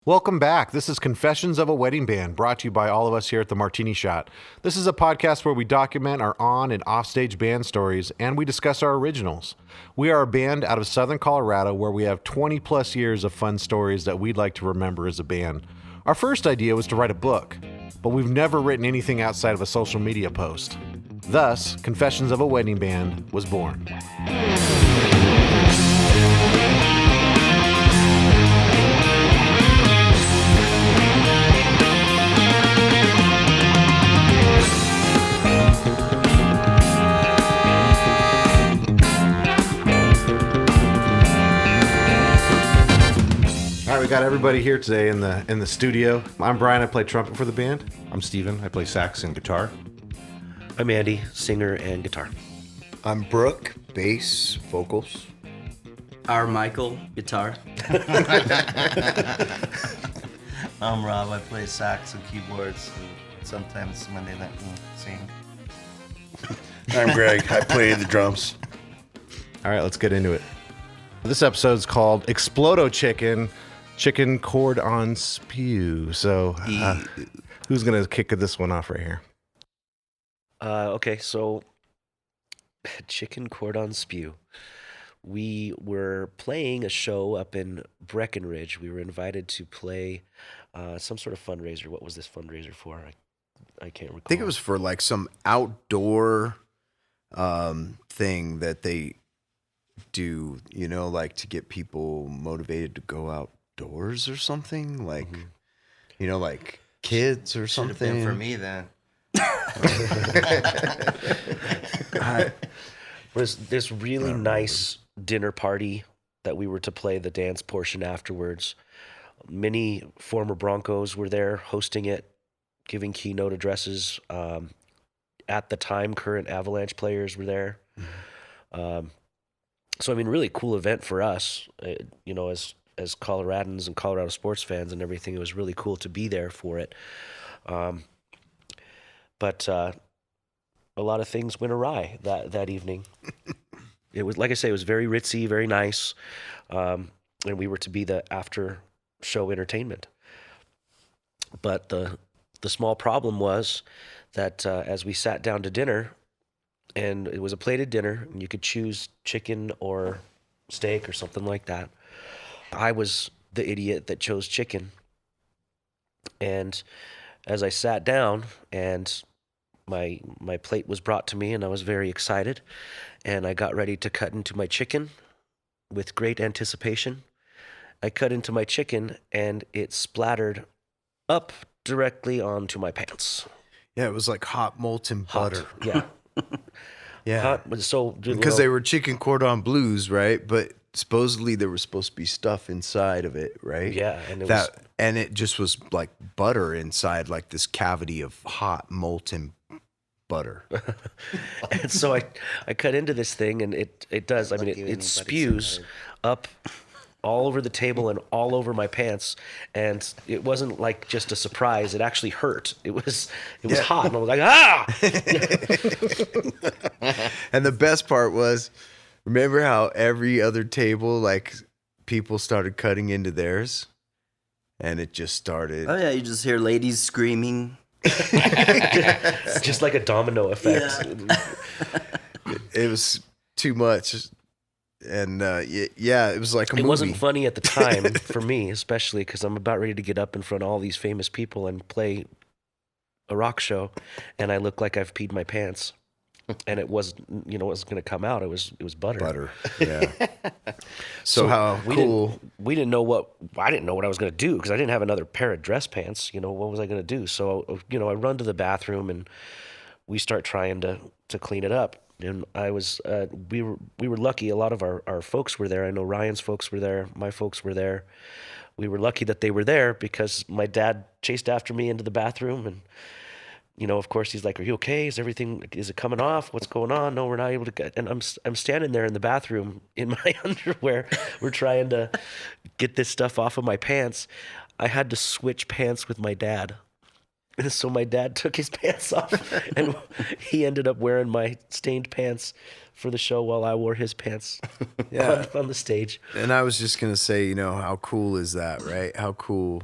Welcome back. This is Confessions of a Wedding Band, brought to you by all of us here at the Martini Shot. This is a podcast where we document our on and offstage band stories, and we discuss our originals. We are a band out of Southern Colorado where we have 20 plus years of fun stories that we'd like to remember as a band. Our first idea was to write a book, but we've never written anything outside of a social media post. Thus, Confessions of a Wedding Band was born. All right, we got everybody here today in the studio. I'm Brian. I play trumpet for the band. I'm Steven. I play sax and guitar. I'm Andy, singer and guitar. I'm Brooke, bass, vocals. I'm Michael, guitar. I'm Rob. I play sax and keyboards, and sometimes Monday night sing. I'm Greg. I play the drums. All right, let's get into it. This episode's called Explodo Chicken Cordon Spew. So, who's going to kick this one off right here? Okay, so Chicken Cordon Spew. We were playing a show up in Breckenridge. We were invited to play some sort of fundraiser. What was this fundraiser for? I can't recall. I think it was for like some outdoor thing that they do, you know, like to get people motivated to go outdoors or something. Like, you know, like kids or Should have something. been for me then. Was this really nice dinner party that we were to play the dance portion afterwards. Many former Broncos were there hosting it, giving keynote addresses. At the time, current Avalanche players were there. So, I mean, really cool event for us, you know, as Coloradans and Colorado sports fans and everything. It was really cool to be there for it. But a lot of things went awry that evening. It was, like I say, it was very ritzy, very nice, and we were to be the after show entertainment. But the small problem was that as we sat down to dinner, and it was a plated dinner, and you could choose chicken or steak or something like that. I was the idiot that chose chicken, and as I sat down and my plate was brought to me, and I was very excited, and I got ready to cut into my chicken with great anticipation. I cut into my chicken, and it splattered up directly onto my pants. Yeah, it was like hot molten butter. Yeah. Yeah. Hot, so Because they were chicken cordon bleus, right? But supposedly there was supposed to be stuff inside of it, right? Yeah, and and it just was like butter inside, like this cavity of hot molten butter. And so I cut into this thing, and it does. I mean, it spews up all over the table and all over my pants, and it wasn't like just a surprise. It actually hurt. It was hot, and I was like, ah! And the best part was, remember how every other table, like, people started cutting into theirs? And it just started. Oh yeah, you just hear ladies screaming. Just like a domino effect. Yeah. It was too much. And yeah, it was like a movie. It wasn't funny at the time for me, especially because I'm about ready to get up in front of all these famous people and play a rock show, and I look like I've peed my pants. And it was, you know, it was going to come out. It was butter. Butter, yeah. So how cool. I didn't know what I was going to do because I didn't have another pair of dress pants. You know, what was I going to do? So, you know, I run to the bathroom and we start trying to clean it up. And we were lucky. A lot of our folks were there. I know Ryan's folks were there. My folks were there. We were lucky that they were there because my dad chased after me into the bathroom, and you know, of course, he's like, "Are you okay? Is it coming off? What's going on?" No, we're not able to get. And I'm standing there in the bathroom in my underwear. We're trying to get this stuff off of my pants. I had to switch pants with my dad. And so my dad took his pants off, and he ended up wearing my stained pants for the show while I wore his pants on the stage. And I was just going to say, you know, how cool is that, right? How cool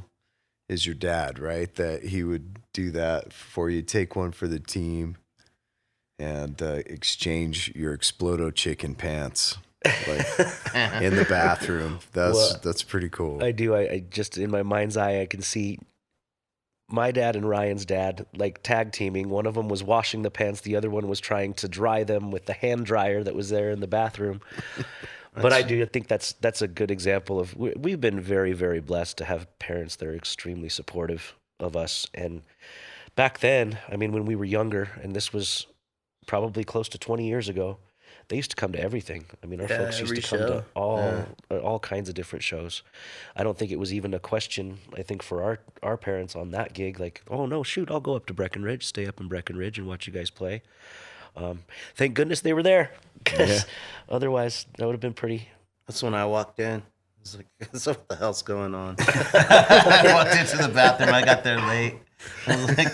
is your dad, right? That he would do that for you, take one for the team, and exchange your Explodo chicken pants like in the bathroom. That's pretty cool. I do. I just, in my mind's eye, I can see my dad and Ryan's dad like tag teaming. One of them was washing the pants. The other one was trying to dry them with the hand dryer that was there in the bathroom. But I think that's a good example of, we've been very, very blessed to have parents that are extremely supportive of us. And back then, I mean, when we were younger, and this was probably close to 20 years ago, they used to come to everything. I mean, our folks used to come to all kinds of different shows. I don't think it was even a question, I think, for our parents on that gig, like, oh, no, shoot, I'll go up to Breckenridge, stay up in Breckenridge and watch you guys play. Thank goodness they were there, because otherwise that would have been pretty... That's when I walked in. I was like, so what the hell's going on? I walked into the bathroom. I got there late. I was like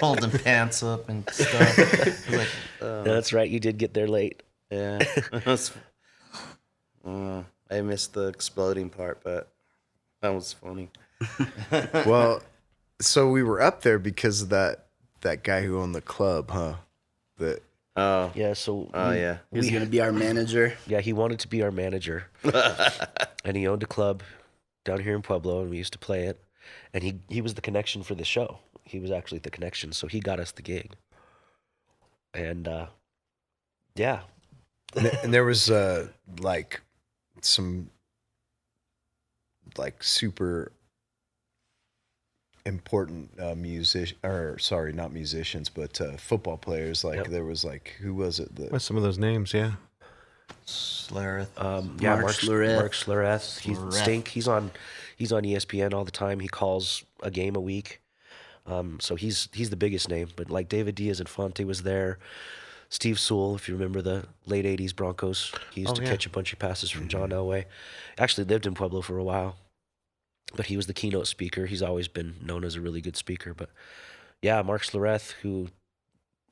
holding pants up and stuff. I was like, That's right, you did get there late. yeah. I missed the exploding part, but that was funny. Well, so we were up there because of that guy who owned the club, huh? That Oh. Yeah, so Yeah. He was gonna be our manager. yeah, he wanted to be our manager, and he owned a club down here in Pueblo, and we used to play it. And he was the connection for the show. He was actually the connection, so he got us the gig. And yeah, and there was like some like super important not musicians, but football players. Like Yep. there was like, who was it? What's some of those names? Yeah. Slareth. yeah, Mark Schlereth. Mark Schlereth. He's Stink. He's on ESPN all the time. He calls a game a week. So he's the biggest name. But like David Diaz-Infante was there. Steve Sewell, if you remember the late 80s Broncos, he used to catch a bunch of passes from John Elway. Actually lived in Pueblo for a while. But he was the keynote speaker. He's always been known as a really good speaker. But yeah, Mark Schlereth, who,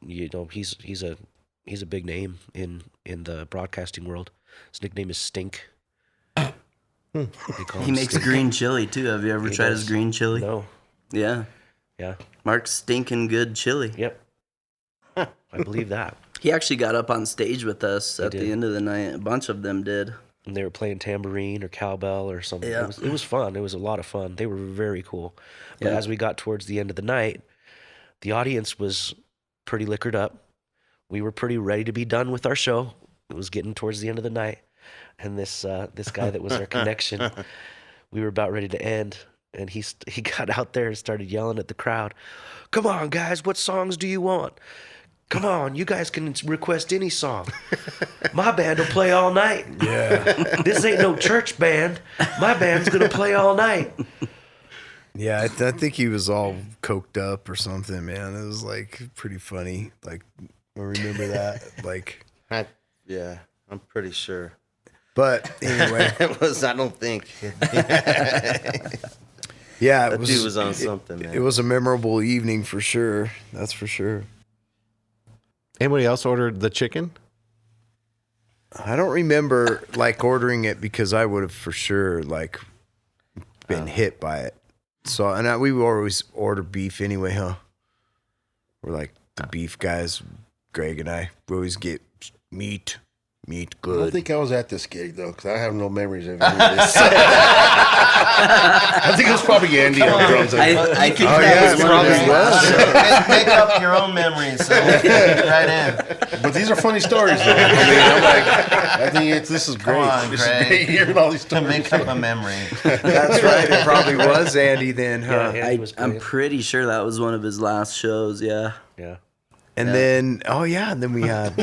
you know, he's a big name in the broadcasting world. His nickname is Stink. He makes green chili too. Have you ever tried his green chili? No. Yeah. Yeah. Mark's stinking good chili. Yep. I believe that. He actually got up on stage with us at did. the end of the night. A bunch of them did. And they were playing tambourine or cowbell or something. Yeah. It was fun. It was a lot of fun. They were very cool. But Yeah. as we got towards the end of the night, the audience was pretty liquored up. We were pretty ready to be done with our show. It was getting towards the end of the night. And this guy that was our connection, we were about ready to end. And he got out there and started yelling at the crowd, "Come on, guys, what songs do you want? Come on, you guys can request any song. My band will play all night. yeah. This ain't no church band. My band's going to play all night." Yeah, I think he was all coked up or something, man. It was like pretty funny. Like, I remember that. Like, Yeah, I'm pretty sure. but anyway, It was, I don't think. yeah, That dude was on something, man. It was a memorable evening for sure. That's for sure. Anybody else ordered the chicken? I don't remember like ordering it because I would have for sure like been hit by it. So, and we always order beef anyway, huh? We're like the beef guys, Greg and I. We always get meat I don't good. think I was at this gig though, because I have no memories of any of this. I think it was probably Andy on drums. I think Oh, that yeah, was it one of his probably last was. shows. Make up your own memories. So get right in. But these are funny stories though. I mean, I'm like, I think this is great. on, This is Greg. great hearing all these To stories. make up a memory. That's right. It probably was Andy then, huh? Yeah, he was I'm playing. pretty sure that was one of his last shows. Yeah. Yeah. And then, and then we had.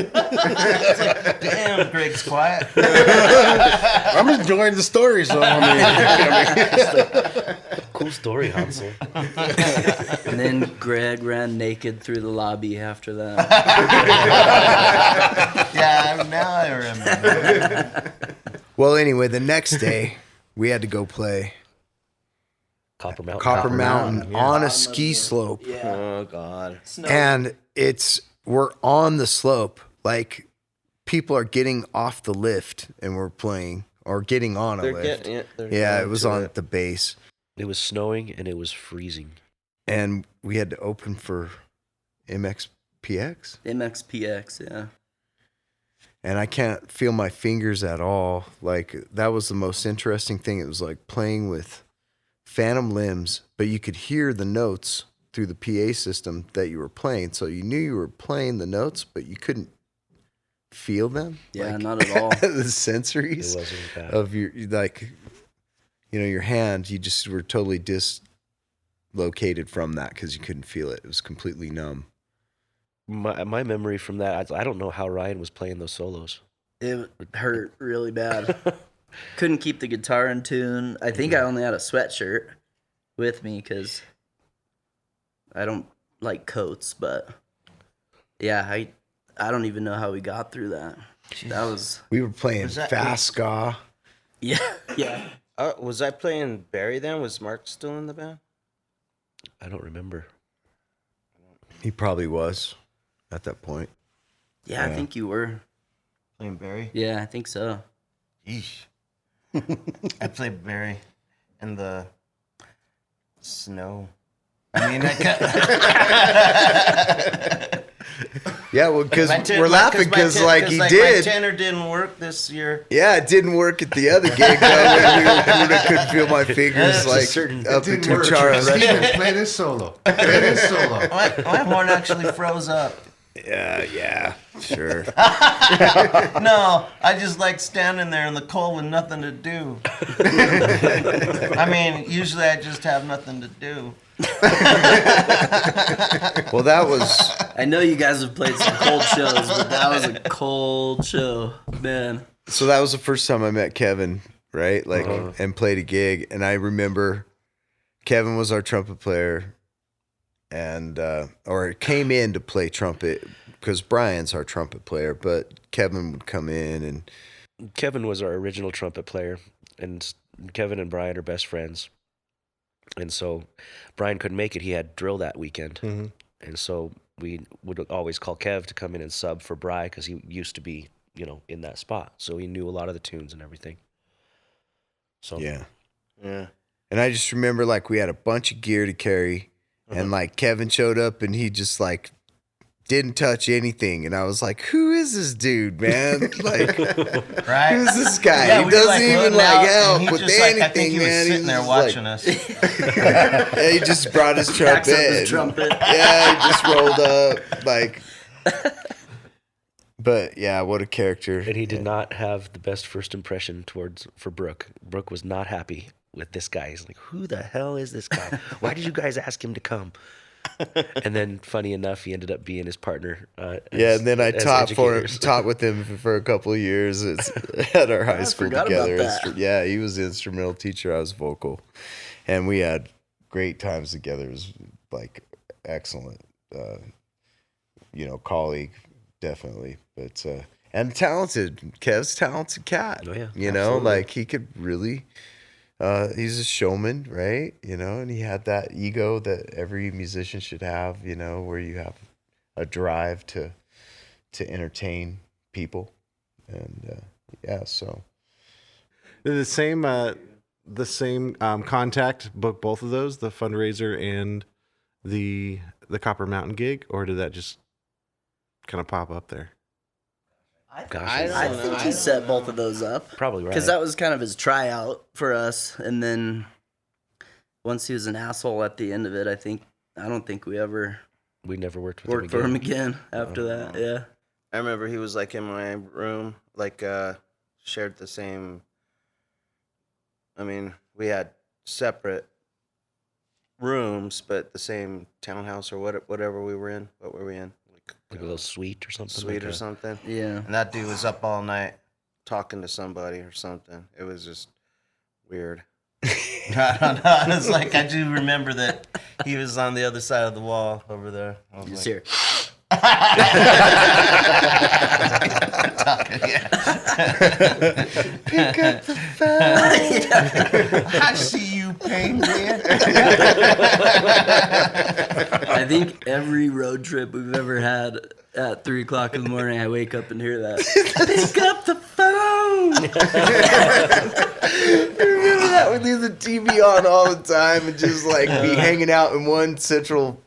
Damn, Greg's quiet. I'm enjoying the story, so I mean, Cool story, Hansel. And then Greg ran naked through the lobby after that. Yeah, now I remember. Well, anyway, the next day we had to go play Copper Mountain. Copper Mountain on a ski slope. Oh, God. And we're on the slope. Like people are getting off the lift and we're playing or getting on a They're lift. getting it. Yeah, it was on the base. It was snowing and it was freezing. And we had to open for MXPX. MXPX, yeah. And I can't feel my fingers at all. Like, that was the most interesting thing. It was like playing with phantom limbs, but you could hear the notes through the PA system that you were playing. So you knew you were playing the notes, but you couldn't feel them. Yeah, Like, not at all. the sensories It wasn't bad. of your, like, you know, your hand, you just were totally dislocated from that because you couldn't feel it. It was completely numb. My memory from that, I don't know how Ryan was playing those solos. It hurt really bad. Couldn't keep the guitar in tune. I think I only had a sweatshirt with me because I don't like coats, but yeah, I don't even know how we got through that. That was We were playing Was that- fast ska. yeah. Was I playing Barry then? Was Mark still in the band? I don't remember. He probably was at that point. Yeah, I think you were. Playing Barry? Yeah, I think so. Yeesh. I played Barry in the snow. I mean, Yeah, well, because my ten- we're my- laughing my because ten- like 'cause, he my did. tenor didn't work this year. Yeah, it didn't work at the other gig though. When I couldn't feel my fingers like up Didn't into work. Charles. Steven, play this solo. Play this solo. My horn actually froze up. Yeah, sure. No, I just like standing there in the cold with nothing to do. I mean, usually I just have nothing to do. Well, that was I know you guys have played some cold shows, but that was a cold show, man. so. That was the first time I met Kevin, right? Like, and played a gig, and I remember Kevin was our trumpet player, and or came in to play trumpet because Brian's our trumpet player, but Kevin would come in and. Kevin was our original trumpet player, and Kevin and Brian are best friends. And so Brian couldn't make it. He had drill that weekend. Mm-hmm. And so we would always call Kev to come in and sub for Bri because he used to be, in that spot. So he knew a lot of the tunes and everything. So Yeah. Yeah. And I just remember like we had a bunch of gear to carry and like Kevin showed up and he just like didn't touch anything. And I was like, who is this dude, man? Like, Right? who's this guy? Yeah, he we doesn't were, even looking like out, help and he with just, anything, I think he was man. sitting there just watching like, us. Yeah, he just brought his Packs up trumpet. his trumpet. Yeah, he just rolled up like. But yeah, what a character. And he did not have the best first impression for Brooke. Brooke was not happy with this guy. He's like, who the hell is this guy? Why did you guys ask him to come? And then, funny enough, he ended up being his partner. Yeah, and then I as taught educators. with him for a couple of years at our high school forgot about together. that. Yeah, he was the instrumental teacher. I was vocal, and we had great times together. It was like excellent, colleague, definitely. But and talented. Kev's a talented cat. Oh, yeah, absolutely. Like he could really. He's a showman, right? And he had that ego that every musician should have, where you have a drive to entertain people. And so The same contact book both of those, the fundraiser and the Copper Mountain gig, or did that just kind of pop up there? Gosh, I think he set both of those up. probably right. Because that was kind of his tryout for us. And then once he was an asshole at the end of it, I don't think we ever we never worked with worked for him again after that. Yeah. I remember he was like in my room, like shared the same. I mean, we had separate rooms, but the same townhouse or whatever we were in. What were we in? Like a little suite or something. Suite like or that. something. Yeah. And that dude was up all night talking to somebody or something. It was just weird. I don't know. It's like I do remember that he was on the other side of the wall over there. I was Just like, here. pick up the phone. I see you, penguin. I think every road trip we've ever had at 3:00 in the morning, I wake up and hear that. Pick up the phone. Remember that? We'd leave the TV on all the time and just like be hanging out in one central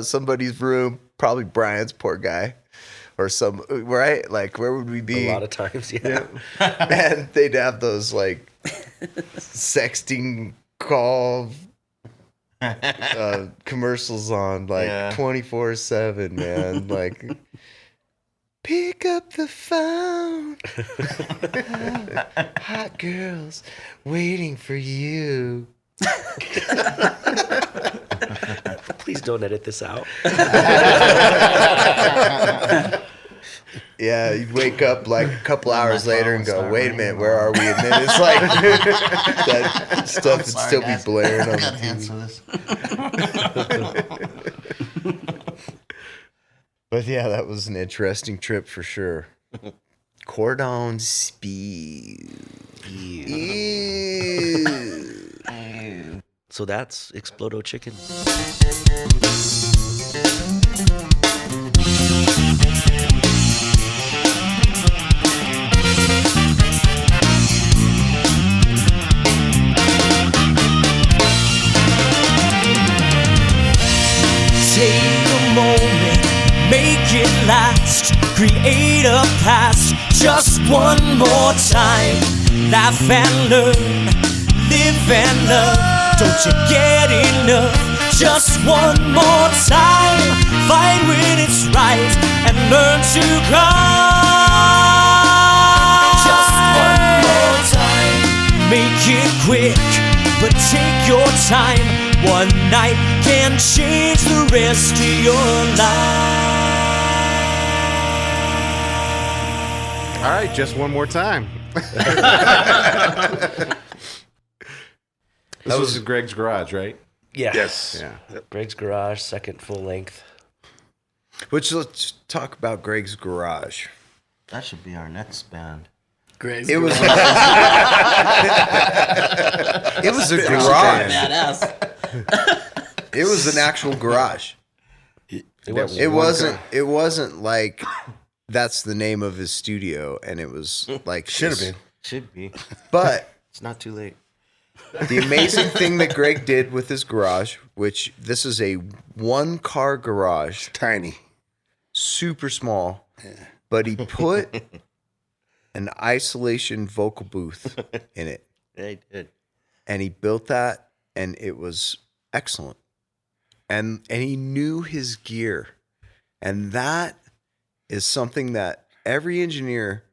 somebody's room, probably Brian's, poor guy, or some, right? Like, where would we be? A lot of times, yeah. And they'd have those like sexting call commercials on like 24/7, man. Like, pick up the phone. Hot girls waiting for you. Please don't edit this out. Yeah, you'd wake up like a couple hours later and go, wait a minute, where are we? And then it's like that stuff would still be blaring on the TV. But yeah, that was an interesting trip for sure. Cordon Spew. Ew. So that's Explodo chicken. Take a moment, make it last, create a past, just one more time. Laugh and learn, live and love, don't you get enough? Just one more time, fight when it's right, and learn to cry. Just one more time, make it quick, but take your time. One night can change the rest of your life. All right, just one more time. This was Greg's garage, right? Yeah. Yes. Yeah. Greg's garage, second full length. Which, let's talk about Greg's garage. That should be our next band. Great. It was it was a garage. Badass. It was an actual garage. It wasn't like that's the name of his studio, and it was like Should have been. Should be. But It's not too late. the amazing thing that Greg did with his garage, which this is a 1-car garage, Tiny. super small, but he put an isolation vocal booth in it. Yeah, he did. And he built that, and it was excellent. And he knew his gear. And that is something that every engineer,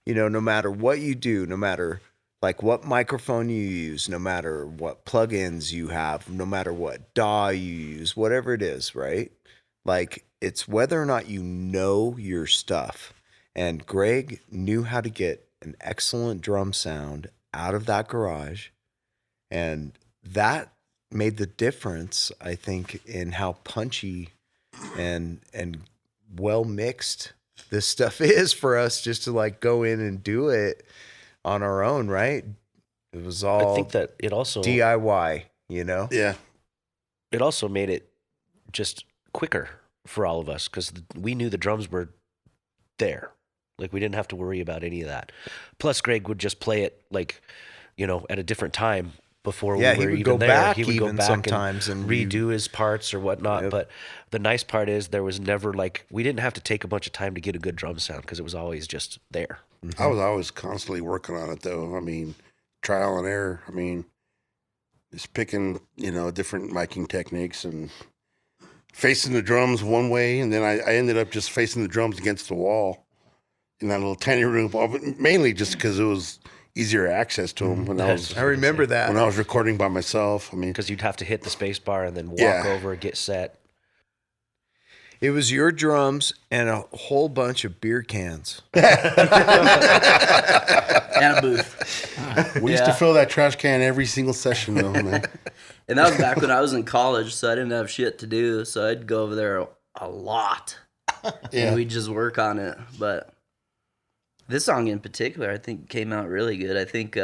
you know, no matter what you do, no matter like what microphone you use, no matter what plugins you have, no matter what DAW you use, whatever it is, right? Like, it's whether or not you know your stuff. And Greg knew how to get an excellent drum sound out of that garage. And that made the difference, I think, in how punchy and well mixed this stuff is for us just to like go in and do it on our own, right? It was all I think that it also DIY, you know? Yeah. it also made it just quicker for all of us because we knew the drums were there. Like, we didn't have to worry about any of that. Plus, Greg would just play it like, you know, at a different time before Yeah, we he were would even go there. back He would go even back sometimes and and redo his parts or whatnot. Yep. But the nice part is there was never like, we didn't have to take a bunch of time to get a good drum sound because it was always just there. I was always constantly working on it, though. I mean, trial and error. I mean, just picking, you know, different miking techniques and facing the drums one way. And then I ended up just facing the drums against the wall in that little tiny room, but mainly just because it was easier access to them when I remember that. when I was recording by myself. I mean, Because you'd have to hit the space bar and then walk Yeah. over, get set. It was your drums and a whole bunch of beer cans. And a booth. we used to fill that trash can every single session, though, man. And that was back when I was in college, so I didn't have shit to do. So I'd go over there a lot. Yeah. And we'd just work on it. But this song in particular, I think came out really good. I think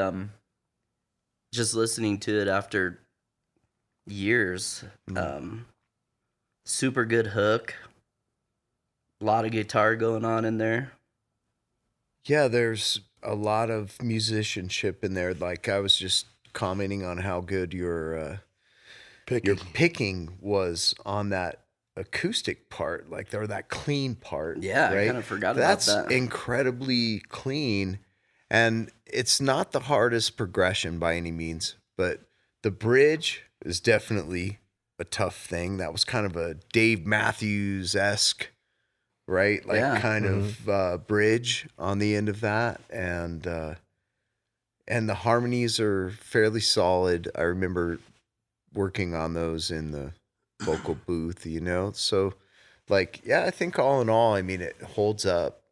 just listening to it after years, super good hook. A lot of guitar going on in there. Yeah, there's a lot of musicianship in there. Like I was just commenting on how good your picking was on that acoustic part, like or that clean part. Yeah, I right? kinda forgot about That's that. incredibly clean, and it's not the hardest progression by any means, but the bridge is definitely a tough thing. That was kind of a Dave Matthews-esque, right? Like Yeah. kind of bridge on the end of that, and the harmonies are fairly solid. I remember working on those in the vocal booth, So, like, yeah, I think all in all, I mean, it holds up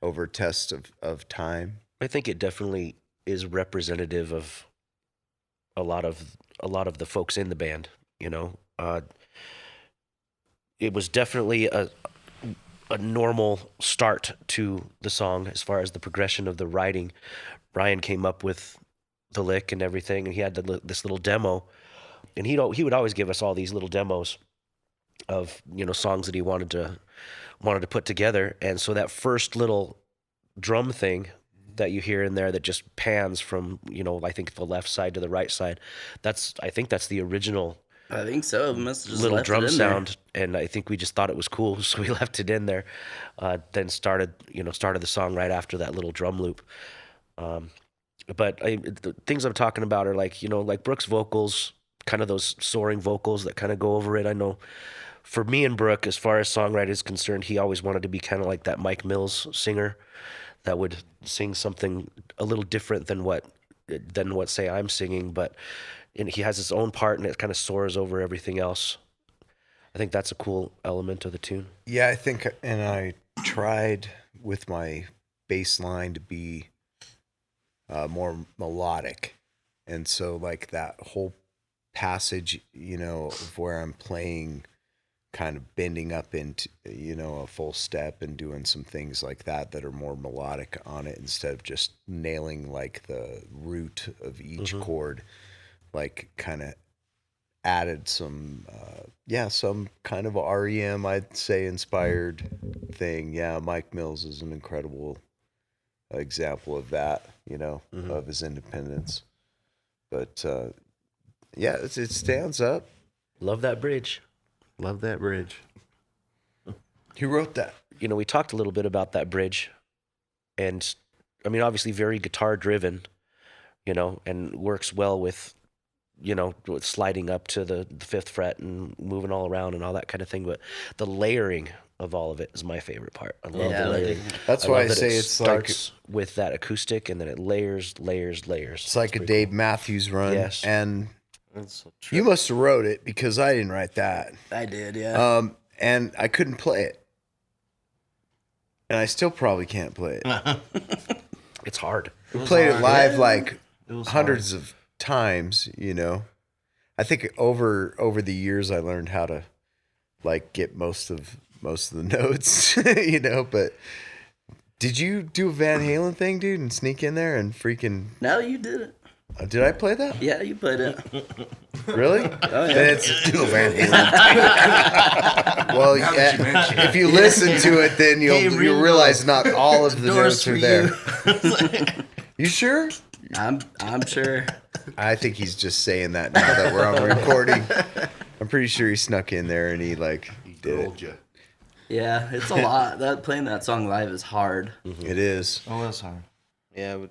over test of time. I think it definitely is representative of a lot of the folks in the band. It was definitely a normal start to the song as far as the progression of the writing. Ryan came up with the lick and everything, and he had this little demo, and he would always give us all these little demos of songs that he wanted to put together. And so that first little drum thing that you hear in there that just pans from I think the left side to the right side, I think that's the original I think so. Must have just little left drum it in there. sound, and I think we just thought it was cool, so we left it in there. Then started the song right after that little drum loop. But the things I'm talking about are like Brooke's vocals, kind of those soaring vocals that kind of go over it. I know for me and Brooke, as far as songwriting is concerned, he always wanted to be kind of like that Mike Mills singer that would sing something a little different than what say I'm singing, but he has his own part and it kind of soars over everything else. I think that's a cool element of the tune. Yeah, I think, and I tried with my bass line to be more melodic. And so like that whole passage, of where I'm playing, kind of bending up into, a full step and doing some things like that are more melodic on it instead of just nailing like the root of each chord, like kind of added some, some kind of REM, I'd say, inspired thing. Yeah, Mike Mills is an incredible example of that, of his independence. But it stands up. Love that bridge. Love that bridge. Who wrote that? We talked a little bit about that bridge, and I mean, obviously very guitar driven, and works well with, with sliding up to the fifth fret and moving all around and all that kind of thing. But the layering of all of it is my favorite part. I love the layering. That's why I love that say it it's like starts with that acoustic and then it layers. it's like a pretty Dave cool. Matthews run. Yes. And That's so true. you must have wrote it because I didn't write that. I did, yeah. And I couldn't play it. And I still probably can't play it. It's hard. We played it live like It was hundreds of times, I think over the years I learned how to like get most of the notes, but did you do a Van Halen thing, dude, and sneak in there and freaking No, you did it. did I play that? Yeah, you played it. Really? Oh, yeah. Then it's Do a Van Halen. well, if you listen to it, then you'll realize not all of the Doors notes are for there. You sure? I'm sure. I think he's just saying that now that we're on recording. I'm pretty sure he snuck in there and he did it. You. Yeah, it's a lot. Playing that song live is hard. It is. Oh, that's hard. Yeah, but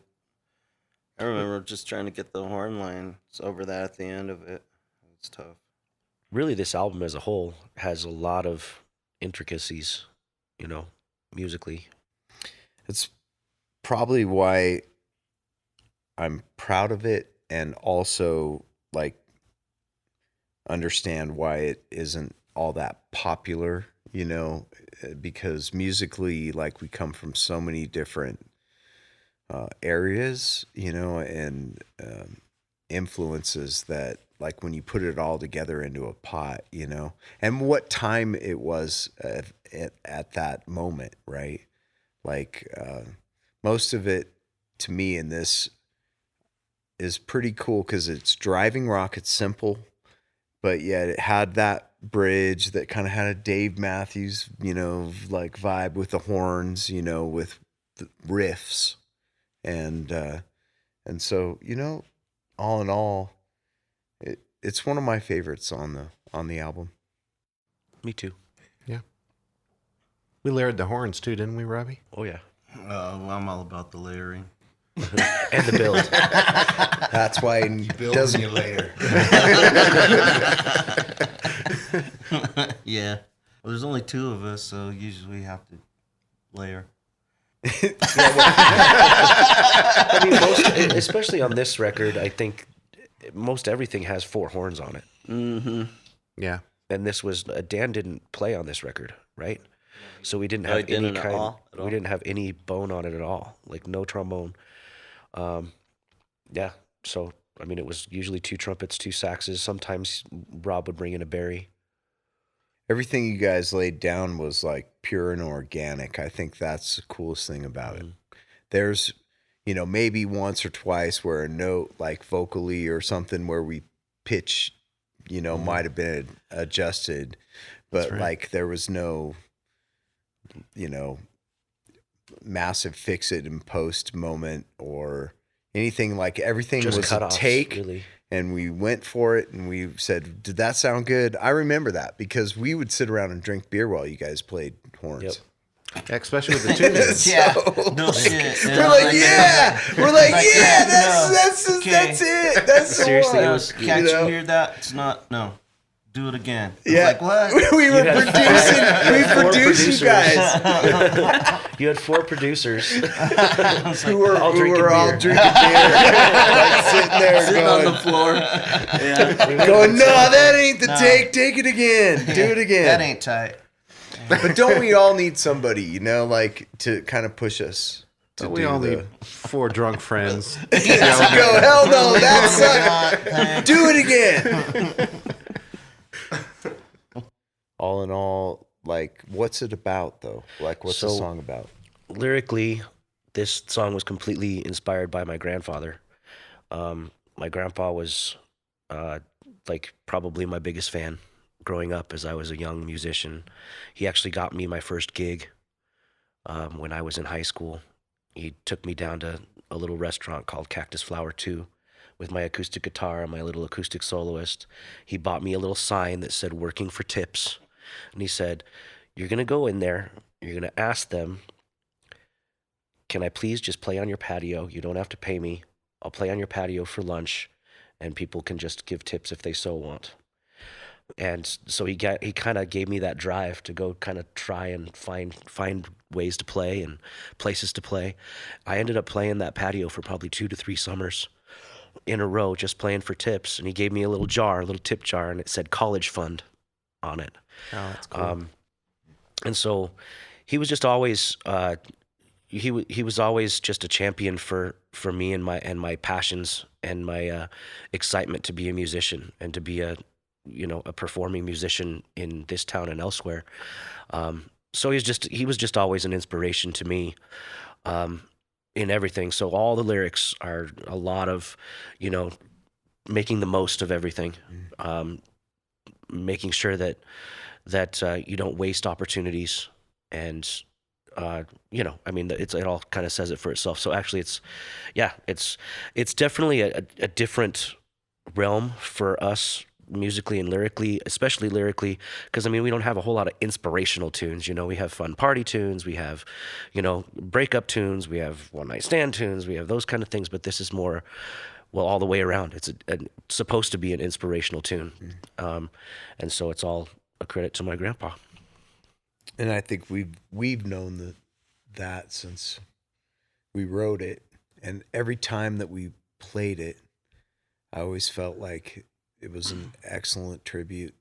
I remember just trying to get the horn lines over that at the end of it. It's tough. Really, this album as a whole has a lot of intricacies, musically. It's probably why I'm proud of it and also understand why it isn't all that popular, because musically, we come from so many different areas, and influences that when you put it all together into a pot, and what time it was at that moment, right? Most of it to me in this is pretty cool because it's driving rock. It's simple, but yet it had that bridge that kind of had a Dave Matthews, vibe with the horns, with the riffs, and so all in all, it's one of my favorites on the album. Me too. We layered the horns too, didn't we, Robbie? Oh yeah, Well, I'm all about the layering. and the build. That's why it doesn't. you later. Yeah. Well, there's only 2 of us, so usually we have to layer. I mean, especially on this record, I think most everything has 4 horns on it. Mm-hmm. Yeah. And this was Dan didn't play on this record, right? So we didn't have he didn't any at kind. all? At We all? didn't have any bone on it at all, like no trombone. Yeah. So I mean, it was usually 2 trumpets, 2 saxes. Sometimes Rob would bring in a Barry. Everything you guys laid down was like pure and organic. I think that's the coolest thing about it. There's, maybe once or twice where a note like vocally or something where we pitch, might have been adjusted, but like there was no, massive fix it and post moment or anything. Like everything Just was a cut-offs, take. really. And we went for it, and we said, "Did that sound good?" I remember that because we would sit around and drink beer while you guys played horns. Yep. Yeah, especially with the tunes. Yeah. No shit. We're like, yeah. We're like, yeah. That's okay. that's it. That's the Seriously, one. it was- Can't you hear that? It's not. No. Do it again. I was Yeah. like, what? We were had producing. We 4 produced you producers. guys You had 4 producers. who were all drinking all beer. drinking beer, like sitting there Sitting on the going, floor. Yeah. going, no, that ain't the take. Take it again. Do it again. That ain't tight. But don't we all need somebody, like to kind of push us? To We do all the- need 4 drunk friends. to go, hell no, that sucked. Do it again. All in all, like, what's it about, though? Like, what's the So- song about? Lyrically, this song was completely inspired by my grandfather. My grandpa was like probably my biggest fan growing up as I was a young musician. He actually got me my first gig when I was in high school. He took me down to a little restaurant called Cactus Flower 2 with my acoustic guitar and my little acoustic soloist. He bought me a little sign that said "Working for Tips." And he said, "You're going to go in there, you're going to ask them, can I please just play on your patio? You don't have to pay me. I'll play on your patio for lunch, and people can just give tips if they so want." And so he kind of gave me that drive to go kind of try and find ways to play and places to play. I ended up playing that patio for probably 2 to 3 summers in a row, just playing for tips. And he gave me a little tip jar, and it said "College Fund" on it. Oh, that's cool. And so he was just always he was always just a champion for me and my passions and my excitement to be a musician and to be a performing musician in this town and elsewhere. So he was just always an inspiration to me in everything. So all the lyrics are a lot of making the most of everything, making sure that you don't waste opportunities, and it all kind of says it for itself. So actually, it's definitely a different realm for us musically and lyrically, especially lyrically, because we don't have a whole lot of inspirational tunes. We have fun party tunes, we have breakup tunes, we have one night stand tunes, we have those kind of things. But this is more, all the way around. It's supposed to be an inspirational tune, and so it's all a credit to my grandpa. And I think we've known that since we wrote it, and every time that we played it, I always felt like it was an excellent tribute,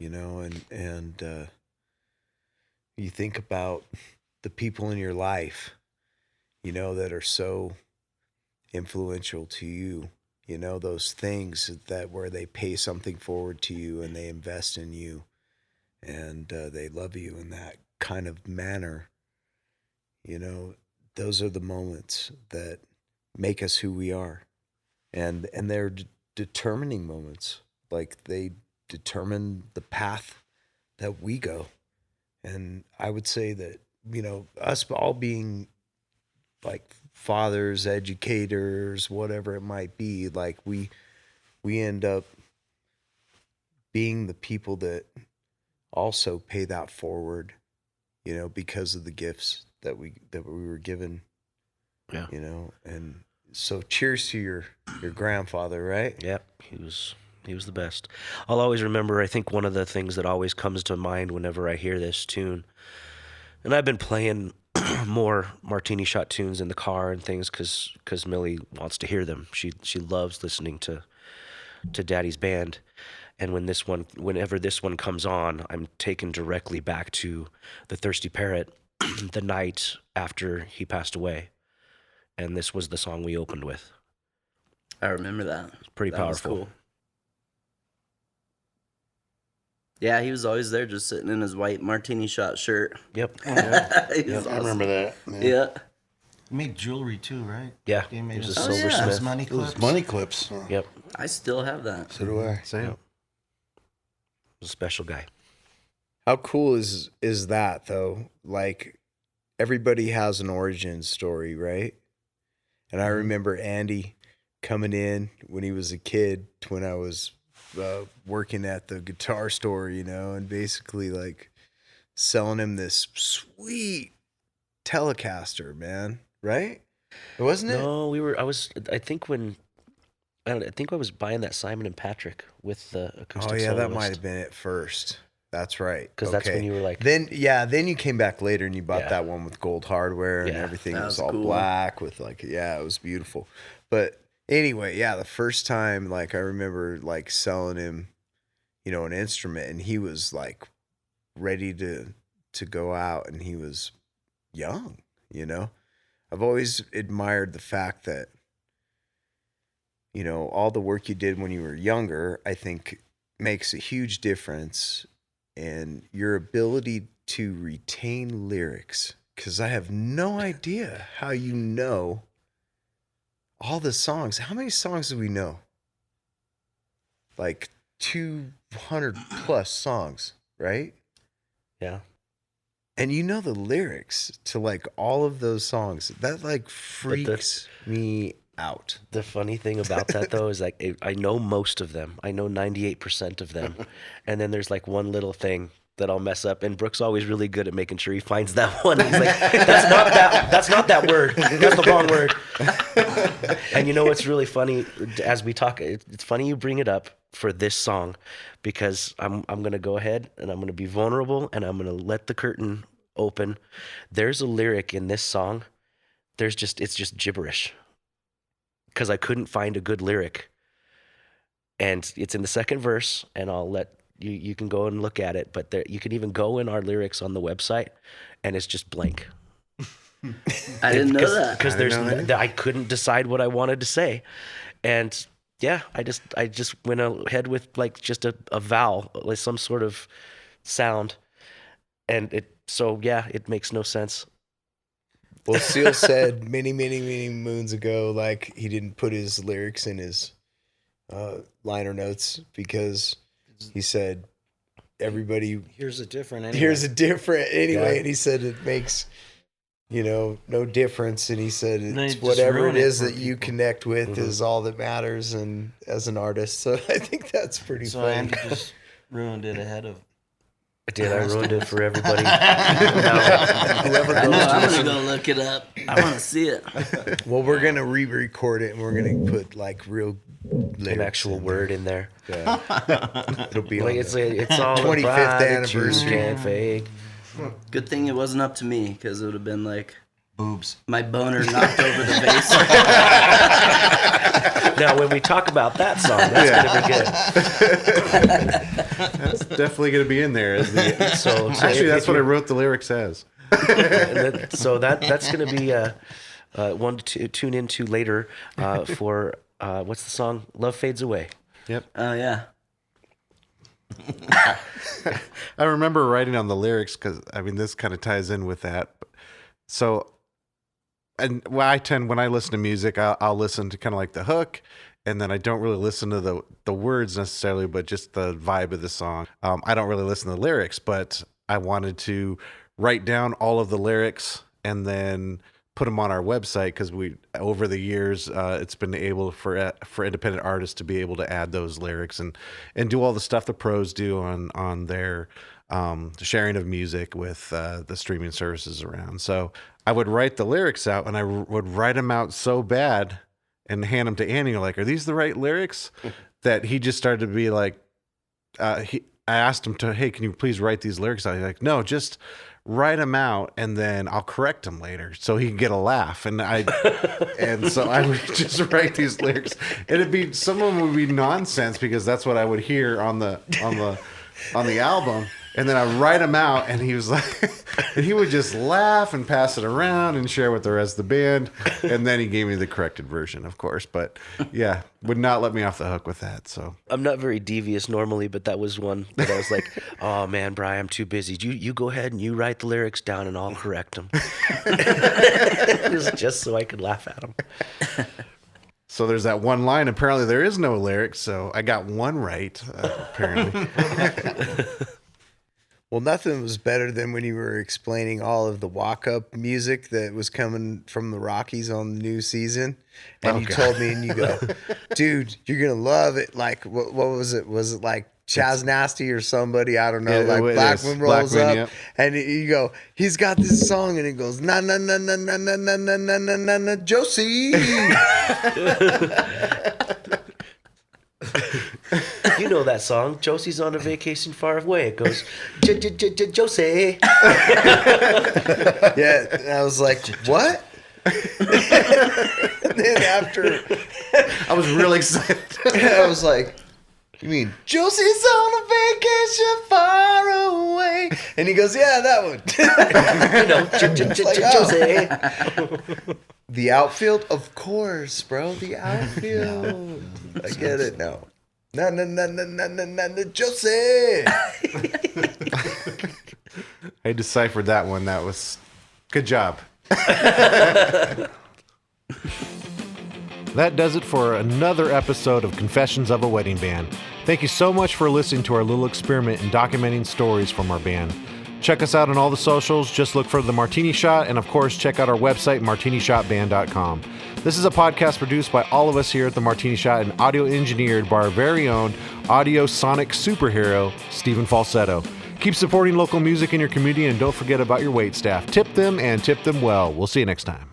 and you think about the people in your life, that are so influential to you, those things that where they pay something forward to you and they invest in you, and they love you in that kind of manner. Those are the moments that make us who we are, and they're determining moments. Like, they determine the path that we go. And I would say that us all being like fathers, educators, whatever it might be. Like we end up being the people that also pay that forward, you know, because of the gifts that we were given. Yeah. You know, and so cheers to your grandfather, right? Yep, he was the best. I'll always remember, I think one of the things that always comes to mind whenever I hear this tune, and I've been playing more Martini Shot tunes in the car and things because Millie wants to hear them. She loves listening to Daddy's band. And whenever this one comes on, I'm taken directly back to the Thirsty Parrot the night after he passed away. And this was the song we opened with. I remember that. It's pretty That was powerful. cool. Yeah, he was always there, just sitting in his white Martini Shot shirt. Yep. He was I awesome. remember that. Yeah. He made jewelry too, right? Yeah. He made He was his a silversmith. his money It was clips. money clips. Huh? Yep. I still have that. So do I. Same. A special guy. How cool is that though? Like everybody has an origin story, right? And I remember Andy coming in when he was a kid, when I was working at the guitar store, you know, and basically like selling him this sweet Telecaster, man, right? Wasn't it? No, I think I was buying that Simon and Patrick with the acoustic Oh yeah, that soloist. might have been it first. That's right. 'Cause that's when you were like- Then you came back later and you bought Yeah. that one with gold hardware and Yeah, everything that was was all cool. black with like, yeah, it was beautiful. But anyway, yeah, the first time, like I remember like selling him, you know, an instrument, and he was like ready to go out, and he was young, you know. I've always admired the fact that, you know, all the work you did when you were younger, I think makes a huge difference in your ability to retain lyrics. Because I have no idea how you know all the songs. How many songs do we know? Like 200 plus songs, right? Yeah. And you know the lyrics to like all of those songs. That like freaks me out. The funny thing about that though is like I know most of them. I know 98% of them. And then there's like one little thing that I'll mess up, and Brooke's always really good at making sure he finds that one. He's like, that's not that word. That's the wrong word. And you know what's really funny as we talk, it's funny you bring it up for this song, because I'm going to go ahead and I'm going to be vulnerable and I'm going to let the curtain open. There's a lyric in this song. It's just gibberish, because I couldn't find a good lyric. And it's in the second verse, and I'll let you can go and look at it, but you can even go in our lyrics on the website and it's just blank. I didn't know that. Because I couldn't decide what I wanted to say. And yeah, I just went ahead with like just a vowel, like some sort of sound. And it makes no sense. Well, Seal said many, many, many moons ago, like he didn't put his lyrics in his liner notes because he said everybody Here's a different anyway. here's a different anyway, Yeah. and he said it makes, you know, no difference, and he said They it's just whatever ruin it it is for that you people. connect with is all that matters, and as an artist, so I think that's pretty So funny. Andy just ruined it ahead of. I did. I ruined it for everybody. Now, whoever I know. goes to I'm listen, gonna go look it up. I want to see it. Well, we're gonna re-record it, and we're gonna put like real lyrics an actual in word in there. there. Yeah. It'll be Like on it's all 25th about that you anniversary. can't fake. Good thing it wasn't up to me, because it would have been like Boobs. my boner knocked over the bass. Now, when we talk about that song, that's gonna be good. That's definitely going to be in there. As the, So actually, if that's what I you- wrote the lyrics as. So that's going to be one to tune into later for what's the song? Love Fades Away. Yep. Oh yeah. I remember writing on the lyrics because, I mean, this kind of ties in with that. So, and when I listen to music, I'll listen to kind of like the hook, and then I don't really listen to the words necessarily, but just the vibe of the song. I don't really listen to the lyrics, but I wanted to write down all of the lyrics and then put them on our website because we over the years it's been able for independent artists to be able to add those lyrics and do all the stuff the pros do on their sharing of music with the streaming services around. So I would write the lyrics out, and I would write them out so bad and hand them to Annie. Like, are these the right lyrics? That he just started to be like, I asked him to, hey, can you please write these lyrics out? He's like, no, just write them out and then I'll correct them later so he can get a laugh. And so I would just write these lyrics. Some of them would be nonsense because that's what I would hear on the album. And then I write them out, and he was like, and he would just laugh and pass it around and share with the rest of the band. And then he gave me the corrected version, of course. But yeah, would not let me off the hook with that. So I'm not very devious normally, but that was one that I was like, oh man, Brian, I'm too busy. You go ahead and you write the lyrics down, and I'll correct them. It was just so I could laugh at them. So there's that one line. Apparently there is no lyrics, so I got one right, apparently. Well, nothing was better than when you were explaining all of the walk-up music that was coming from the Rockies on the new season. And told me, and you go, dude, you're going to love it. Like, what was it? Was it like Chaz Nasty or somebody? I don't know. Like Blackman rolls up. Yep. And you go, he's got this song, and it goes, na na na na na na na na na na na na Josie. You know that song, Josie's on a vacation far away. It goes, Josie. Yeah, and I was like, what? And then after, I was really excited. I was like, you mean Josie's on a vacation far away? And he goes, yeah, that one. Josie. The outfield, of course, bro. The outfield. I get it now. Na na na na na na na na Josie. I deciphered that one. That was good job. That does it for another episode of Confessions of a Wedding Band. Thank you so much for listening to our little experiment in documenting stories from our band. Check us out on all the socials. Just look for The Martini Shot. And of course, check out our website, martinishotband.com. This is a podcast produced by all of us here at The Martini Shot and audio engineered by our very own audio sonic superhero, Stephen Falsetto. Keep supporting local music in your community and don't forget about your wait staff. Tip them and tip them well. We'll see you next time.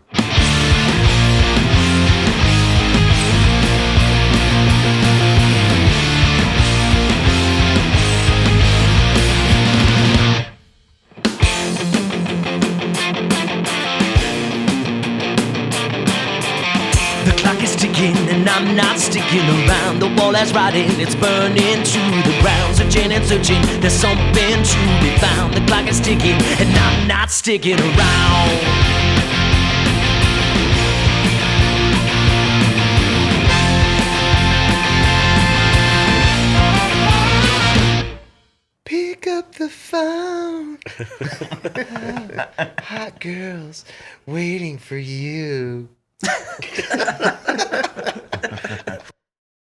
And I'm not sticking around. The wall has rotted, it's burning to the ground. Searching and searching, there's something to be found. The clock is ticking, and I'm not sticking around. Pick up the phone. Hot girls waiting for you.